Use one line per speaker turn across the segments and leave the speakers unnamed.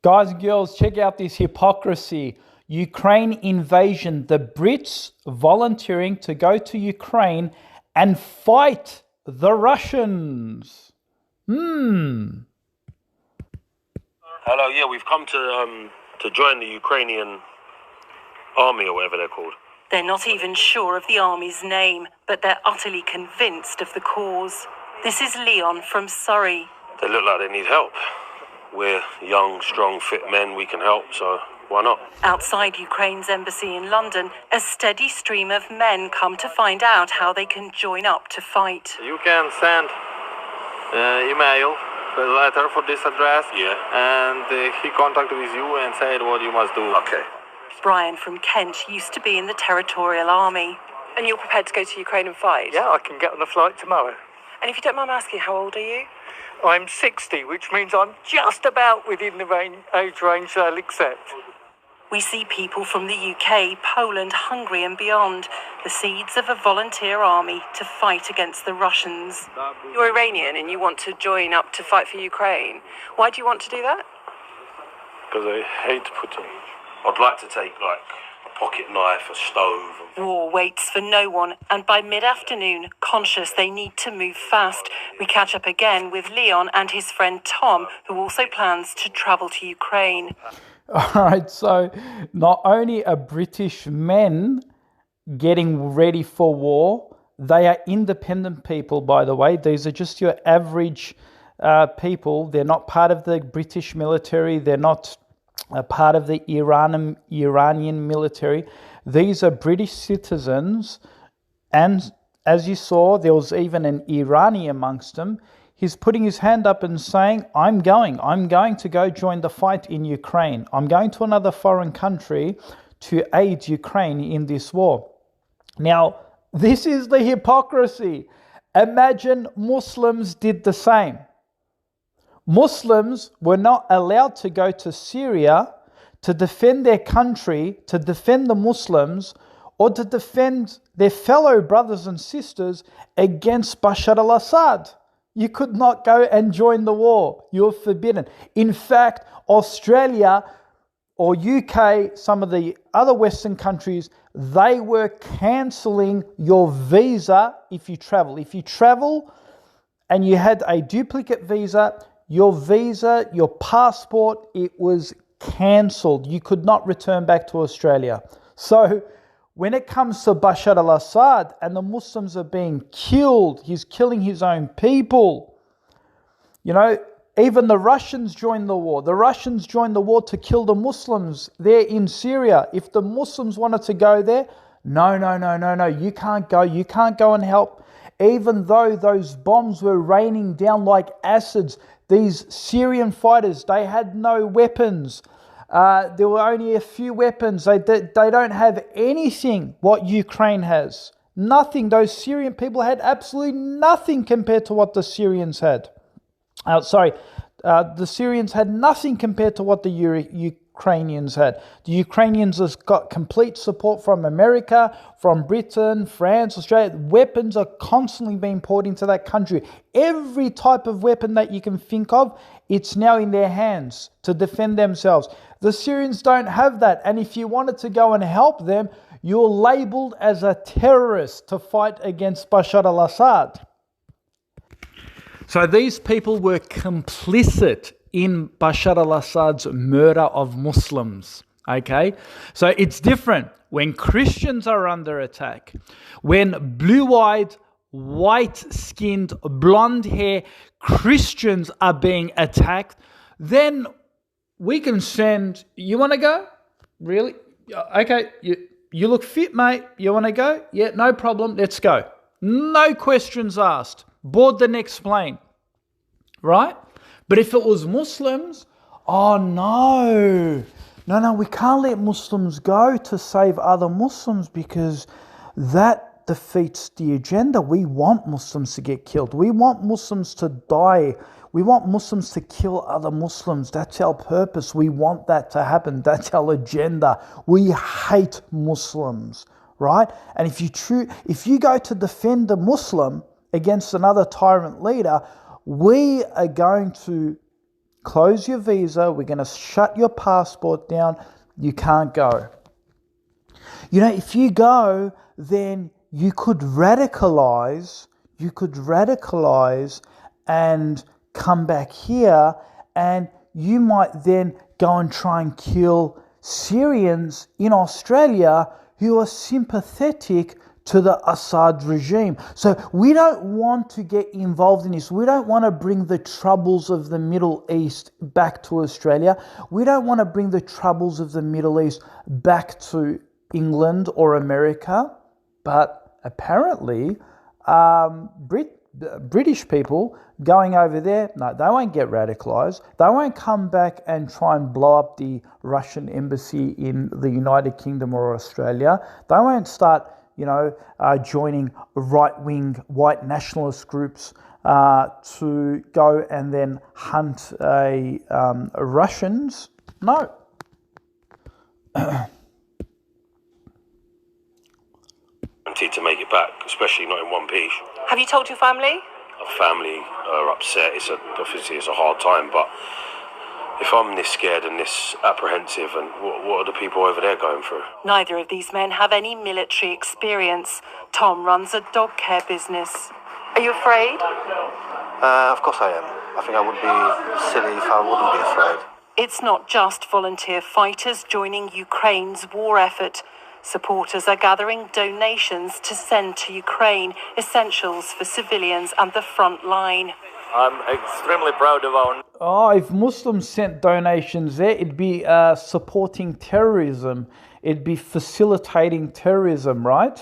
Guys and girls, check out this hypocrisy. Ukraine invasion. The Brits volunteering to go to Ukraine and fight the Russians.
Hello, yeah, we've come to join the Ukrainian army or whatever they're called.
They're not even sure of the army's name, but they're utterly convinced of the cause. This is Leon from Surrey.
They look like they need help. We're young, strong, fit men. We can help, so why not?
Outside Ukraine's embassy in London, a steady stream of men come to find out how they can join up to fight.
You can send email, a letter for this address, and he contact with you and said what you must do.
Okay.
Brian from Kent used to be in the Territorial Army. And you're prepared to go to Ukraine and fight?
Yeah, I can get on the flight tomorrow.
And if you don't mind asking, how old are you?
I'm 60, which means I'm just about within the age range they'll accept.
We see people from the UK, Poland, Hungary and beyond, the seeds of a volunteer army to fight against the Russians. You're Iranian and you want to join up to fight for Ukraine. Why do you want to do that?
Because I hate Putin. I'd like to take, a pocket knife, a stove.
War waits for no one, and by mid-afternoon, conscious they need to move fast, we catch up again with Leon and his friend Tom, who also plans to travel to Ukraine.
All right, so not only are British men getting ready for war, they are independent people, by the way. These are just your average people. They're not part of the British military. They're not a part of the Iranian military. These are British citizens, and as you saw, there was even an Iranian amongst them. He's putting his hand up and saying, I'm going to go join the fight in Ukraine. I'm going to another foreign country to aid Ukraine in this war. Now, this is the hypocrisy. Imagine Muslims did the same. Muslims were not allowed to go to Syria to defend their country, to defend the Muslims, or to defend their fellow brothers and sisters against Bashar al-Assad. You could not go and join the war. You're forbidden. In fact, Australia or UK, some of the other Western countries, they were cancelling your visa if you travel. If you travel and you had a duplicate visa, your passport, it was cancelled. You could not return back to Australia. So when it comes to Bashar al-Assad and the Muslims are being killed, he's killing his own people. Even the Russians joined the war. The Russians joined the war to kill the Muslims there in Syria. If the Muslims wanted to go there, no, you can't go. You can't go and help. Even though those bombs were raining down like acids, these Syrian fighters, they had no weapons. There were only a few weapons. They don't have anything what Ukraine has. Nothing. Those Syrian people had absolutely nothing compared to what the Syrians had. The Syrians had nothing compared to what the Ukrainians had. The Ukrainians has got complete support from America, from Britain, France, Australia. Weapons are constantly being poured into that country. Every type of weapon that you can think of, it's now in their hands to defend themselves. The Syrians don't have that. And if you wanted to go and help them, you're labeled as a terrorist to fight against Bashar al-Assad. So these people were complicit in Bashar al-Assad's murder of Muslims. Okay? So it's different when Christians are under attack, when blue-eyed, white-skinned, blonde-hair Christians are being attacked, then we can send, you want to go? Really? Okay, you look fit, mate. You want to go? Yeah, no problem. Let's go. No questions asked. Board the next plane. Right? But if it was Muslims, oh no, we can't let Muslims go to save other Muslims because that defeats the agenda. We want Muslims to get killed. We want Muslims to die. We want Muslims to kill other Muslims. That's our purpose. We want that to happen. That's our agenda. We hate Muslims, right? And if you go to defend a Muslim against another tyrant leader, we are going to close your visa. We're going to shut your passport down. You can't go. You know, if you go, then you could radicalize and come back here, and you might then go and try and kill Syrians in Australia who are sympathetic to the Assad regime. So we don't want to get involved in this. We don't want to bring the troubles of the Middle East back to Australia. We don't want to bring the troubles of the Middle East back to England or America. But apparently, British people going over there, no, they won't get radicalized. They won't come back and try and blow up the Russian embassy in the United Kingdom or Australia. They won't start, joining right-wing white nationalist groups to go and then hunt Russians. No.
To make it back, especially not in one piece.
Have you told your family?
Our family are upset. Obviously it's a hard time, but if I'm this scared and this apprehensive, and what are the people over there going through?
Neither of these men have any military experience. Tom runs a dog care business. Are you afraid?
Of course I am. I think I would be silly if I wouldn't be afraid.
It's not just volunteer fighters joining Ukraine's war effort. Supporters are gathering donations to send to Ukraine, essentials for civilians and the front line.
I'm extremely proud of our...
If Muslims sent donations there, it'd be supporting terrorism. It'd be facilitating terrorism, right?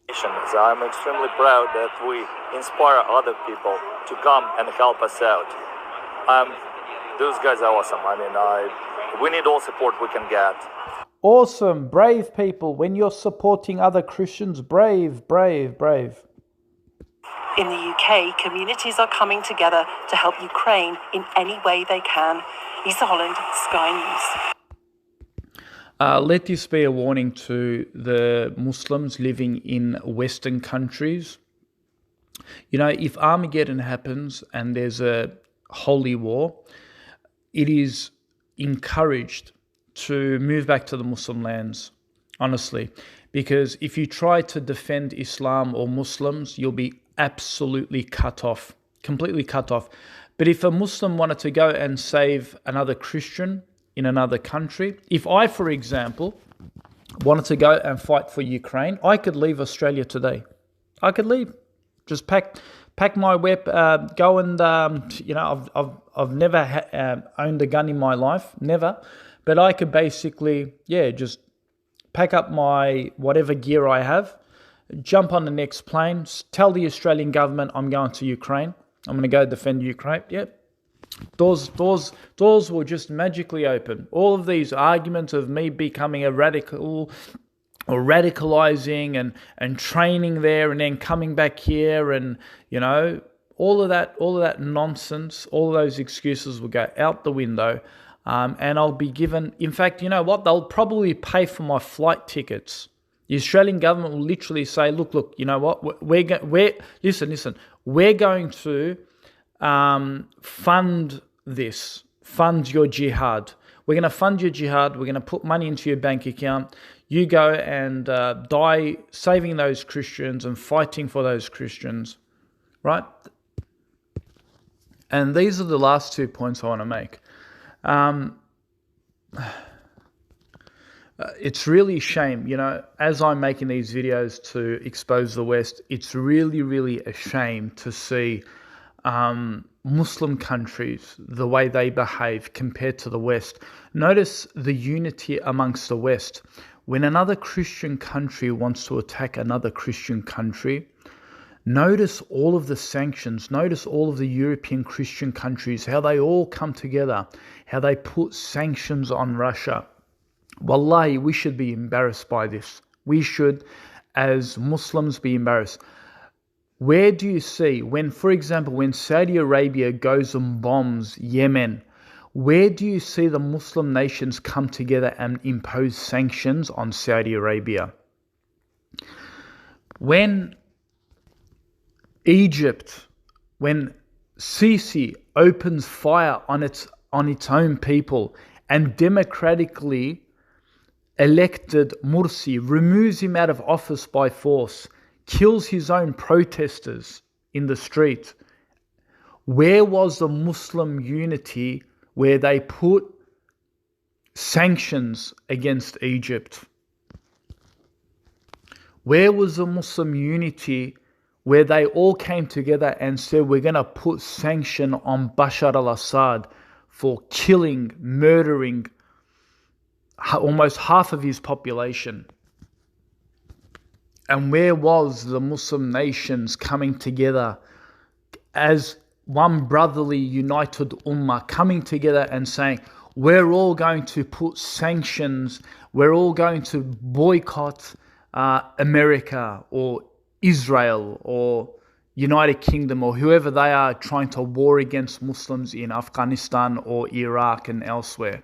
I'm extremely proud that we inspire other people to come and help us out. Those guys are awesome. We need all support we can get.
Awesome, brave people. When you're supporting other Christians, brave, brave, brave.
In the UK, communities are coming together to help Ukraine in any way they can. Lisa Holland, Sky News.
Let this be a warning to the Muslims living in Western countries. If Armageddon happens and there's a holy war, it is encouraged to move back to the Muslim lands, honestly. Because if you try to defend Islam or Muslims, you'll be absolutely cut off, completely cut off. But if a Muslim wanted to go and save another Christian in another country, if I, for example, wanted to go and fight for Ukraine, I could leave Australia today. I could leave. Just pack my whip, go and, I've never owned a gun in my life, never. But I could basically, just pack up my whatever gear I have, jump on the next plane, tell the Australian government I'm going to Ukraine. I'm going to go defend Ukraine. Yep. Doors will just magically open. All of these arguments of me becoming a radical or radicalizing and training there and then coming back here and, all of that nonsense, all of those excuses will go out the window. And I'll be given, in fact, you know what? They'll probably pay for my flight tickets. The Australian government will literally say, look, you know what? Listen, we're going to fund this, fund your jihad. We're going to fund your jihad. We're going to put money into your bank account. You go and die saving those Christians and fighting for those Christians, right? And these are the last 2 points I want to make. It's really a shame, as I'm making these videos to expose the West, it's really, really a shame to see Muslim countries, the way they behave compared to the West. Notice the unity amongst the West. When another Christian country wants to attack another Christian country, notice all of the sanctions, notice all of the European Christian countries, how they all come together, how they put sanctions on Russia. Wallahi, we should be embarrassed by this. We should, as Muslims, be embarrassed. Where do you see, for example, when Saudi Arabia goes and bombs Yemen, where do you see the Muslim nations come together and impose sanctions on Saudi Arabia? When Egypt, when Sisi opens fire on its own people, and democratically elected Mursi removes him out of office by force, kills his own protesters in the street. Where was the Muslim unity where they put sanctions against Egypt? Where was the Muslim unity where they all came together and said, we're going to put sanction on Bashar al-Assad for killing, murdering almost half of his population? And where was the Muslim nations coming together as one brotherly united ummah, coming together and saying, we're all going to put sanctions, we're all going to boycott America or Israel or United Kingdom or whoever they are trying to war against Muslims in Afghanistan or Iraq and elsewhere.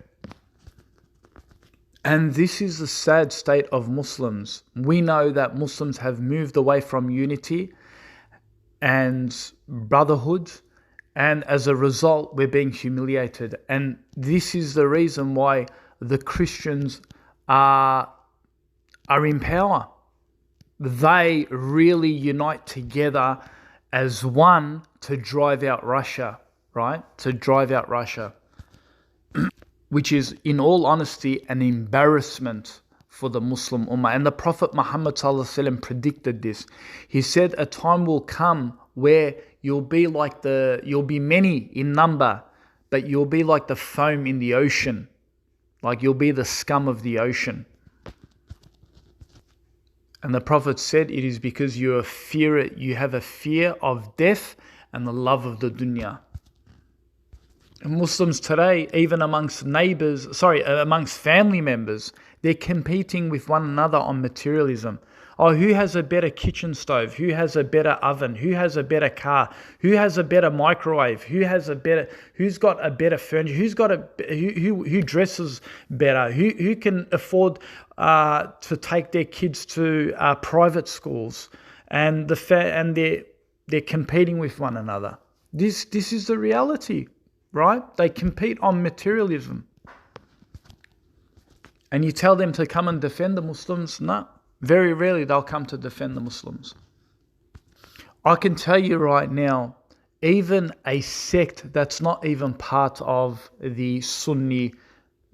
And this is the sad state of Muslims. We know that Muslims have moved away from unity and brotherhood, and as a result, we're being humiliated. And this is the reason why the Christians are in power. They really unite together as one to drive out Russia, right? To drive out Russia, which is, in all honesty, an embarrassment for the Muslim Ummah. And the Prophet Muhammad ﷺ predicted this. He said, a time will come where you'll be many in number, but you'll be like the foam in the ocean. Like you'll be the scum of the ocean. And the Prophet said, it is because you have a fear of death and the love of the dunya. And Muslims today, even amongst family members, they're competing with one another on materialism. Oh, who has a better kitchen stove? Who has a better oven? Who has a better car? Who has a better microwave? Who's got a better furniture? Who dresses better? Who can afford to take their kids to private schools? And they're competing with one another. This is the reality, right? They compete on materialism. And you tell them to come and defend the Muslims? No. Very rarely they'll come to defend the Muslims. I can tell you right now, even a sect that's not even part of the Sunni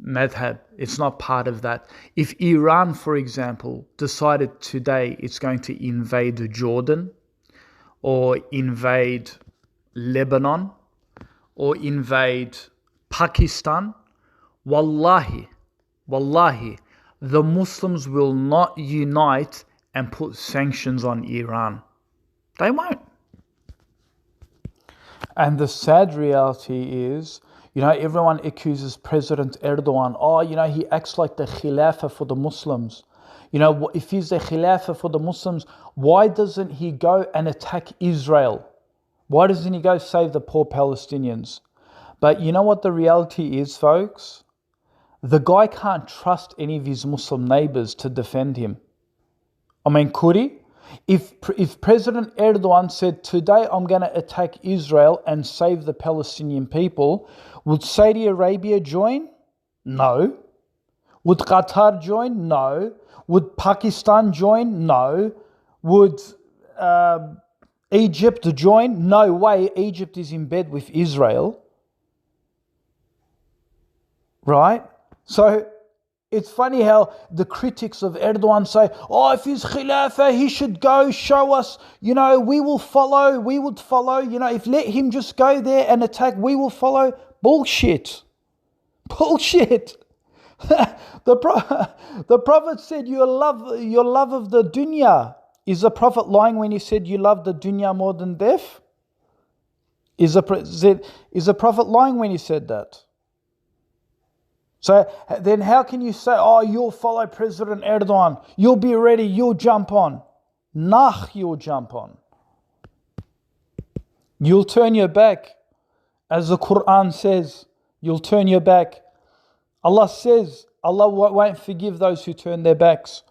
madhab, it's not part of that. If Iran, for example, decided today it's going to invade Jordan or invade Lebanon or invade Pakistan, wallahi, the Muslims will not unite and put sanctions on Iran. They won't. And the sad reality is, everyone accuses President Erdogan. Oh, he acts like the Khilafah for the Muslims. If he's the Khilafah for the Muslims, why doesn't he go and attack Israel? Why doesn't he go save the poor Palestinians? But you know what the reality is, folks? The guy can't trust any of his Muslim neighbors to defend him. I mean, could he? If President Erdogan said, today I'm going to attack Israel and save the Palestinian people, would Saudi Arabia join? No. Would Qatar join? No. Would Pakistan join? No. Would Egypt join? No way. Egypt is in bed with Israel. Right? So it's funny how the critics of Erdogan say, oh, if he's Khilafah, he should go show us, we would follow, if let him just go there and attack, we will follow. Bullshit. The Prophet said your love of the dunya. Is the Prophet lying when he said you love the dunya more than death? Is the Prophet lying when he said that? So then how can you say, oh, you'll follow President Erdogan, you'll be ready, you'll jump on. Nah, you'll jump on. You'll turn your back. As the Quran says, you'll turn your back. Allah says, Allah won't forgive those who turn their backs.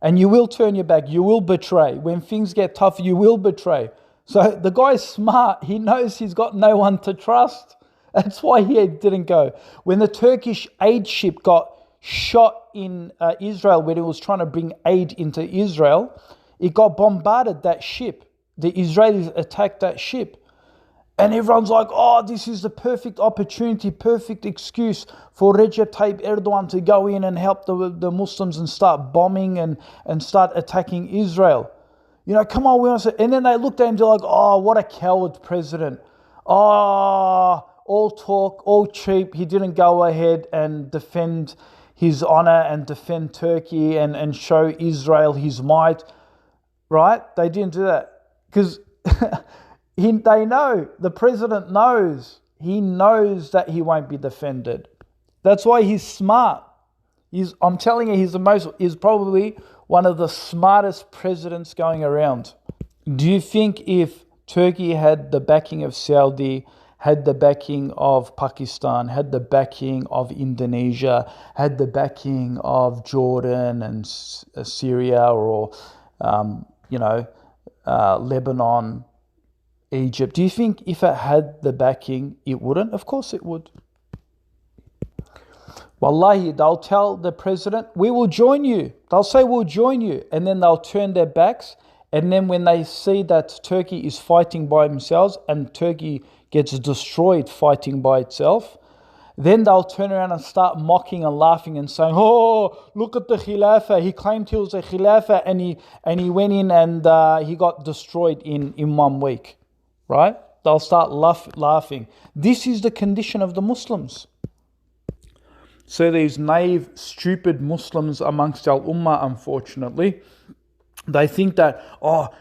And you will turn your back, you will betray. When things get tough, you will betray. So the guy's smart. He knows he's got no one to trust. That's why he didn't go. When the Turkish aid ship got shot in Israel, when it was trying to bring aid into Israel, it got bombarded, that ship. The Israelis attacked that ship. And everyone's like, oh, this is the perfect opportunity, perfect excuse for Recep Tayyip Erdogan to go in and help the Muslims and start bombing and start attacking Israel. You know, come on, we want to. And then they looked at him, they're like, oh, what a coward president. Oh, all talk, all cheap. He didn't go ahead and defend his honor and defend Turkey and show Israel his might. Right? They didn't do that. Because they know, the president knows. He knows that he won't be defended. That's why he's smart. I'm telling you, he's probably one of the smartest presidents going around. Do you think if Turkey had the backing of Saudi, had the backing of Pakistan, had the backing of Indonesia, had the backing of Jordan and Syria or, Lebanon, Egypt, do you think if it had the backing, it wouldn't? Of course it would. Wallahi, they'll tell the president, we will join you. They'll say, we'll join you. And then they'll turn their backs. And then when they see that Turkey is fighting by themselves and Turkey gets destroyed fighting by itself, then they'll turn around and start mocking and laughing and saying, oh, look at the Khilafah. He claimed he was a Khilafah and he went in and he got destroyed in 1 week. Right? They'll start laughing. This is the condition of the Muslims. So these naive, stupid Muslims amongst our ummah, unfortunately, they think that,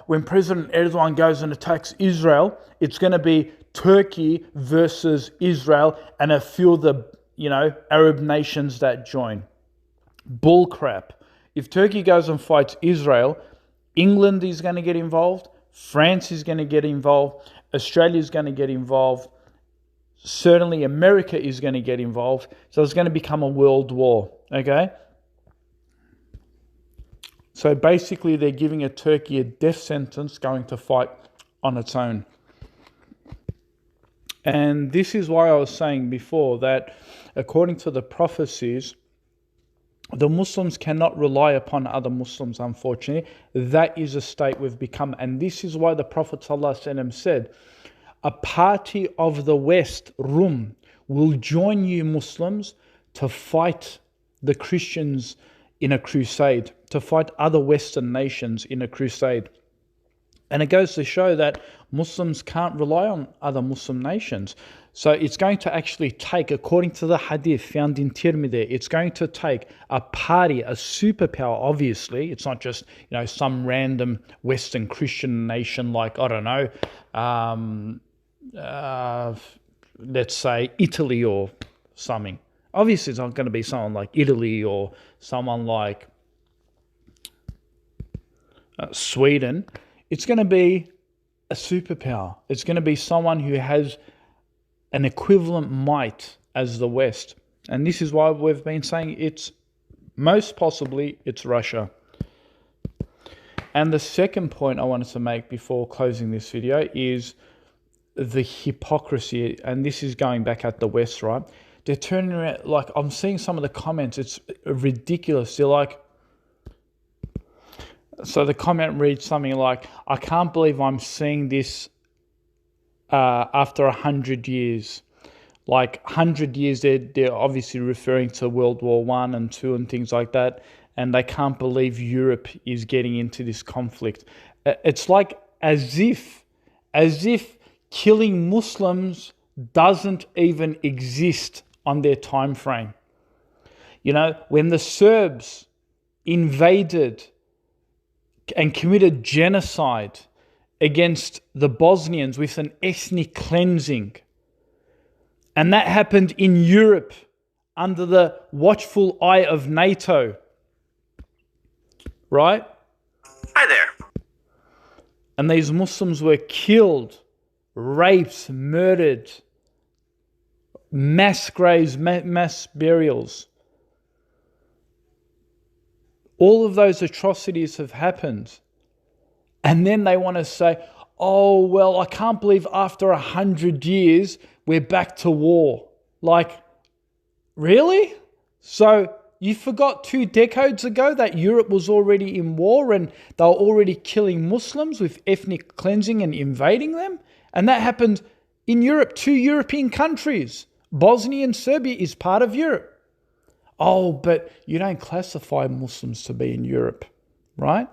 when President Erdogan goes and attacks Israel, it's going to be Turkey versus Israel and a few of the, Arab nations that join. Bull crap. If Turkey goes and fights Israel, England is going to get involved, France is going to get involved, Australia is going to get involved, certainly America is going to get involved, so it's going to become a world war, okay? So basically they're giving Turkey a death sentence going to fight on its own. And this is why I was saying before that according to the prophecies, the Muslims cannot rely upon other Muslims, unfortunately. That is a state we've become. And this is why the Prophet ﷺ said, a party of the West, Rum, will join you Muslims to fight the Christians in a crusade, to fight other Western nations in a crusade. And it goes to show that Muslims can't rely on other Muslim nations. So it's going to actually take, according to the hadith found in Tirmidhi, it's going to take a party, a superpower, obviously. It's not just, some random Western Christian nation like, I don't know, let's say Italy or something. Obviously, it's not going to be someone like Italy or someone like Sweden. It's going to be a superpower. It's going to be someone who has an equivalent might as the West. And this is why we've been saying it's Russia. And the second point I wanted to make before closing this video is the hypocrisy. And this is going back at the West, right? They're turning around, like I'm seeing some of the comments, it's ridiculous. They're like, so the comment reads something like, I can't believe I'm seeing this after 100 years. Like 100 years, they're obviously referring to World War I and II and things like that. And they can't believe Europe is getting into this conflict. It's like as if killing Muslims doesn't even exist on their time frame. When the Serbs invaded and committed genocide against the Bosnians with an ethnic cleansing. And that happened in Europe under the watchful eye of NATO. Right?
Hi there.
And these Muslims were killed, raped, murdered, mass graves, mass burials. All of those atrocities have happened. And then they want to say, oh, well, I can't believe after 100 years, we're back to war. Like, really? So you forgot 2 decades ago that Europe was already in war and they were already killing Muslims with ethnic cleansing and invading them? And that happened in Europe, 2 European countries. Bosnia and Serbia is part of Europe. Oh, but you don't classify Muslims to be in Europe, right?